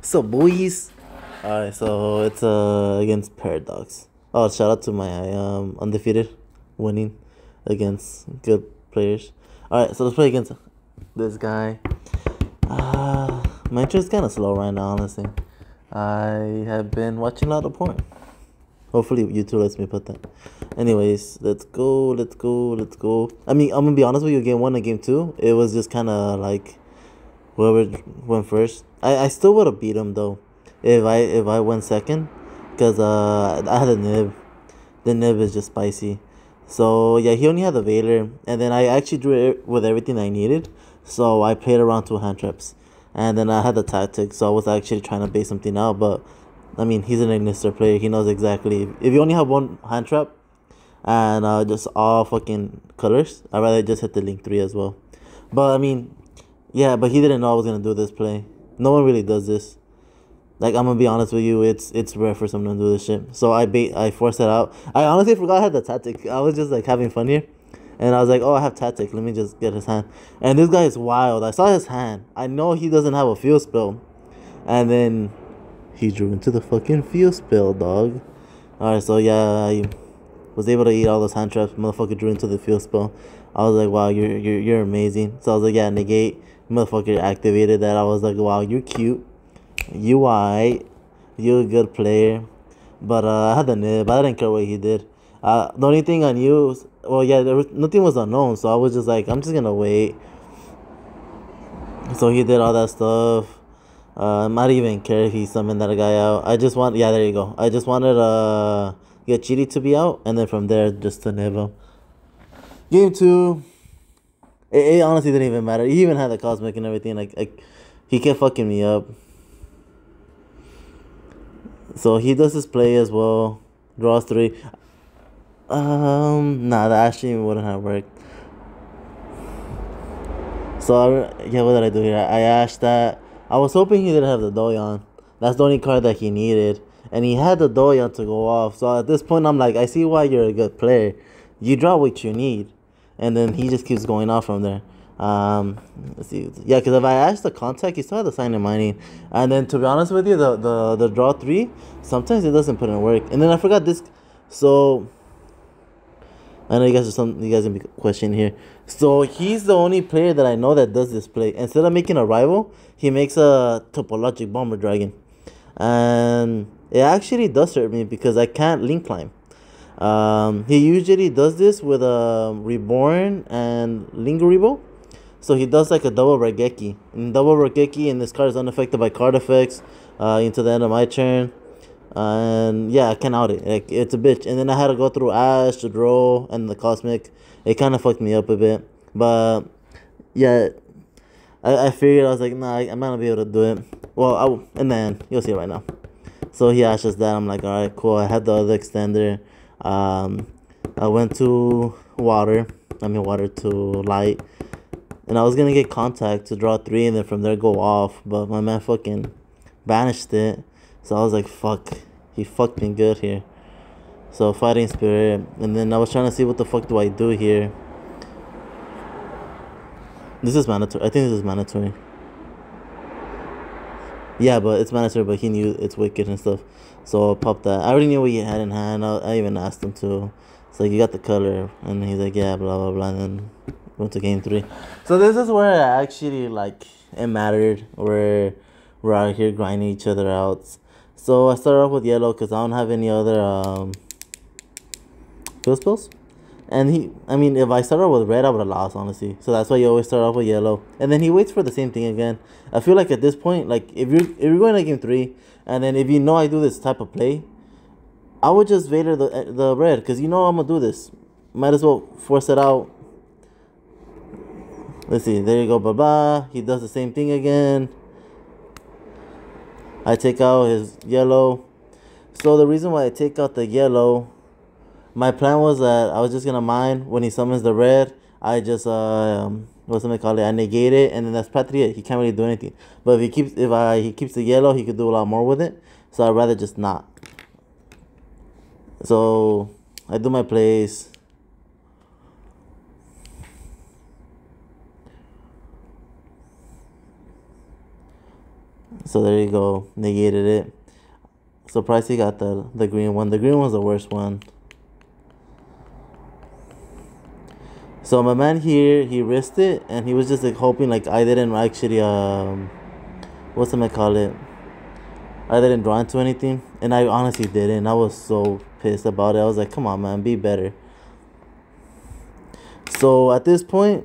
So boys, alright. So it's against Paradox. Oh, shout out to my undefeated, winning against good players. Alright, so let's play against this guy. My internet's kind of slow right now, honestly. I have been watching a lot of porn. Hopefully YouTube lets me put that. Anyways, let's go, let's go, let's go. I mean, I'm gonna be honest with you. Game one and game two, it was just kind of like whoever went first. I still would have beat him though, if I went second, cause I had a nib. The nib is just spicy. So yeah, he only had the Veiler, and then I actually drew it with everything I needed. So I played around 2 hand traps, and then I had the tactic. So I was actually trying to base something out, but I mean he's an Ignister player. He knows exactly if you only have one hand trap and just all fucking colors. I'd rather just hit the Link 3 as well. But I mean, yeah, but he didn't know I was gonna do this play. No one really does this. Like I'm gonna be honest with you, it's rare for someone to do this shit. So I forced it out. I honestly forgot I had the tactic. I was just like having fun here, and I was like, oh, I have tactic. Let me just get his hand. And this guy is wild. I saw his hand. I know he doesn't have a field spell, and then he drew into the fucking field spell, dog. All right, so yeah, I was able to eat all those hand traps. Motherfucker drew into the field spell. I was like, wow, you're amazing. So I was like, yeah, negate. Motherfucker activated that. I was like, wow, you're cute. You alright. You a good player. But I had the nib. I didn't care what he did. The only thing I knew was, well, yeah, nothing was unknown. So I was just like, I'm just gonna wait. So he did all that stuff. I might even care if he summoned that guy out. I just want, yeah, there you go. I just wanted get Chidi to be out, and then from there just to nib him. Game two, it honestly didn't even matter. He even had the cosmic and everything. Like he kept fucking me up. So he does his play as well. Draws 3. Nah, that actually wouldn't have worked. So yeah, what did I do here? I asked that. I was hoping he didn't have the Doyon. That's the only card that he needed, and he had the Doyon to go off. So at this point, I'm like, I see why you're a good player. You draw what you need, and then he just keeps going off from there. Let's see. Yeah, because if I asked the contact, he still had the sign in mining. And then to be honest with you, the draw 3, sometimes it doesn't put in work. And then I forgot this. So I know you guys gonna be questioning here. So he's the only player that I know that does this play. Instead of making a rival, he makes a topologic bomber dragon, and it actually does hurt me because I can't link climb. He usually does this with a reborn and Linguribo. So he does like a double Regeki. And double Regeki, and this card is unaffected by card effects into the end of my turn. And yeah, I can out it. Like it's a bitch. And then I had to go through Ash, the Draw, and the Cosmic. It kind of fucked me up a bit. But yeah, I figured I was like, nah, I'm not gonna be able to do it. Well, and then you'll see it right now. So he ashes that. I'm like, all right, cool. I had the other extender. I went to water. I mean, water to light. And I was gonna get contact to draw 3 and then from there go off. But my man fucking banished it. So I was like, fuck. He fucked me good here. So fighting spirit. And then I was trying to see what the fuck do I do here. This is mandatory. I think this is mandatory. Yeah, but it's mandatory, but he knew it's wicked and stuff. So I popped that. I already knew what he had in hand. I even asked him to. It's like, you got the color. And he's like, yeah, blah, blah, blah. And then went to game 3. So this is where I actually, like, it mattered. Where we're out here grinding each other out. So I started off with yellow because I don't have any other field spells. And I mean, if I started with red, I would have lost, honestly. So that's why you always start off with yellow. And then he waits for the same thing again. I feel like at this point, like, if you're going to game 3, and then if you know I do this type of play, I would just Vader the red, because you know I'm going to do this. Might as well force it out. Let's see, there you go, blah-blah. He does the same thing again. I take out his yellow. So the reason why I take out the yellow, my plan was that I was just gonna mine when he summons the red. I just what's it called? I negate it, and then that's practically it. He can't really do anything. But if he keeps the yellow, he could do a lot more with it. So I'd rather just not. So I do my plays. So there you go. Negated it. Surprised he got the green one. The green one's the worst one. So my man here, he risked it, and he was just like hoping like I didn't actually what's I call it? I didn't draw into anything, and I honestly didn't. I was so pissed about it. I was like, come on, man, be better. So at this point,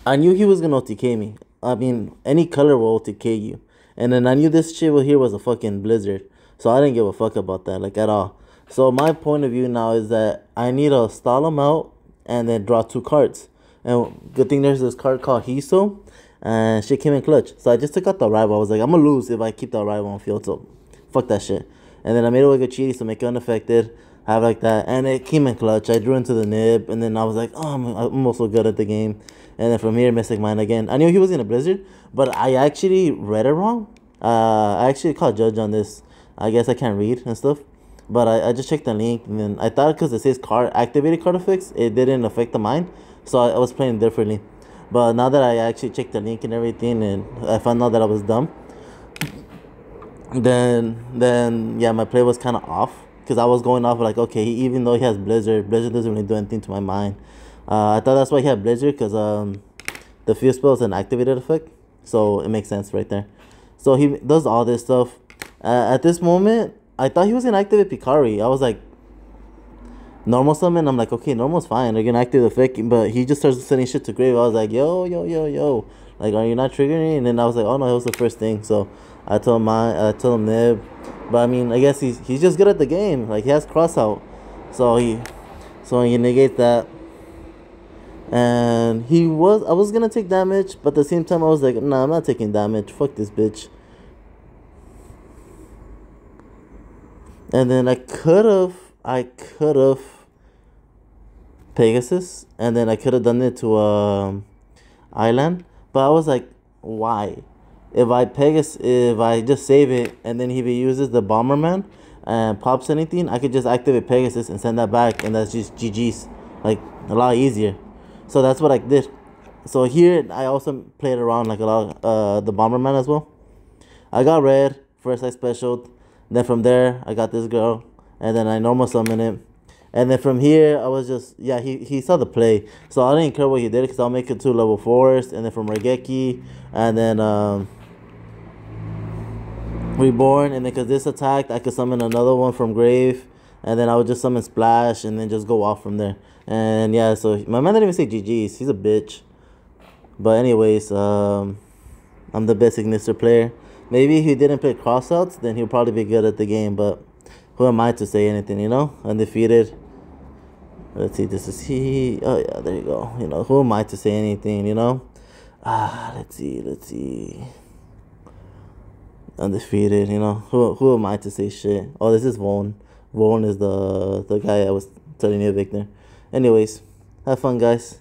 I knew he was gonna OTK me. I mean, any color will OTK you. And then I knew this shit here was a fucking blizzard. So I didn't give a fuck about that, like, at all. So my point of view now is that I need to stall him out and then draw 2 cards. And good thing there's this card called Hiso. And shit came in clutch. So I just took out the rival. I was like, I'm gonna lose if I keep the rival on field. So fuck that shit. And then I made it with a cheaty, so make it unaffected. Have like that. And it came in clutch. I drew into the nib. And then I was like, oh, I'm also good at the game. And then from here, Mystic Mine again. I knew he was in a blizzard, but I actually read it wrong. I actually caught judge on this. I guess I can't read and stuff. But I just checked the link, and then I thought because it says card activated card effects, it didn't affect the mine. So I was playing differently. But now that I actually checked the link and everything, and I found out that I was dumb, then yeah, my play was kind of off. Because I was going off like, okay, even though he has Blizzard doesn't really do anything to my mind. I thought that's why he had Blizzard, because the Fuse spell is an activated effect. So it makes sense right there. So he does all this stuff. At this moment, I thought he was going to activate Picari. I was like, normal summon. I'm like, okay, normal's fine. They're going to activate the effect. But he just starts sending shit to grave. I was like, yo. Like, are you not triggering? And then I was like, oh no, it was the first thing. So I told him Nib. But I mean, I guess he's just good at the game. Like, he has cross out. So he negates that. And I was gonna take damage, but at the same time I was like, nah, I'm not taking damage. Fuck this bitch. And then I could have Pegasus, and then I could have done it to Island, but I was like, why? If I just save it, and then if he uses the Bomberman and pops anything, I could just activate Pegasus and send that back, and that's just GG's, like, a lot easier. So that's what I did. So here I also played around like a lot the Bomberman as well. I got red first. I specialed. Then from there I got this girl, and then I normal summon it. And then from here I was just, yeah, he saw the play, so I didn't care what he did, because I'll make it 2 level 4s, and then from Regeki, and then Reborn, and then because this attacked, I could summon another one from grave, and then I would just summon Splash, and then just go off from there. And yeah, so my man didn't even say GG's. He's a bitch. But anyways, I'm the best Ignister player. Maybe if he didn't play crossouts, then he'll probably be good at the game. But who am I to say anything, you know? Undefeated. Let's see, this is he. Oh yeah, there you go. You know, who am I to say anything, you know? Let's see. Undefeated, you know. Who am I to say shit? Oh, this is Vaughn. Vaughn is the guy I was telling you, Victor. Anyways, have fun, guys.